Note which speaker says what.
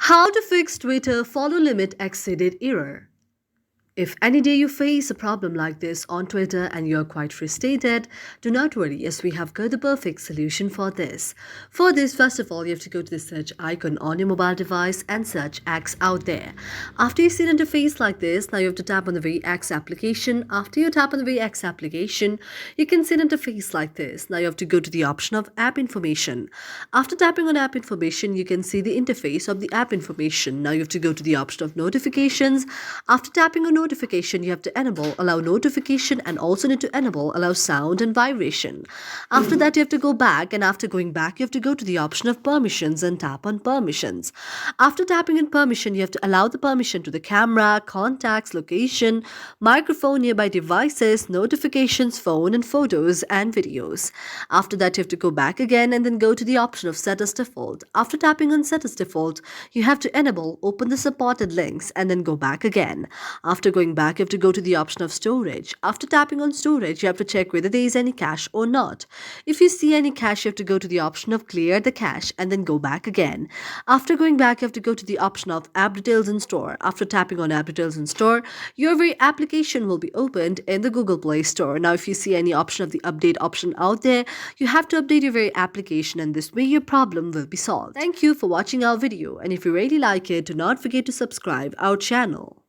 Speaker 1: How to fix Twitter follow limit exceeded error. If any day you face a problem like this on Twitter and you're quite frustrated, do not worry as we have got the perfect solution for this. For this, first of all, you have to go to the search icon on your mobile device and search X out there. After you see an interface like this, now you have to tap on the very X application. After you tap on the very X application, you can see an interface like this. Now you have to go to the option of app information. After tapping on app information, you can see the interface of the app information. Now you have to go to the option of notifications. After tapping on notification, you have to enable allow notification and also need to enable allow sound and vibration. After that, you have to go back, and after going back, you have to go to the option of permissions and tap on permissions. After tapping on permission, you have to allow the permission to the camera, contacts, location, microphone, nearby devices, notifications, phone, and photos and videos. After that, you have to go back again and then go to the option of set as default. After tapping on set as default, you have to enable open the supported links and then go back again. After going back, you have to go to the option of storage. After tapping on storage, you have to check whether there is any cache or not. If you see any cache, you have to go to the option of clear the cache and then go back again. After going back, you have to go to the option of app details and store. After tapping on app details and store, your very application will be opened in the Google Play Store. Now, if you see any option of the update option out there, you have to update your very application, and this way your problem will be solved. Thank you for watching our video, and if you really like it, do not forget to subscribe our channel.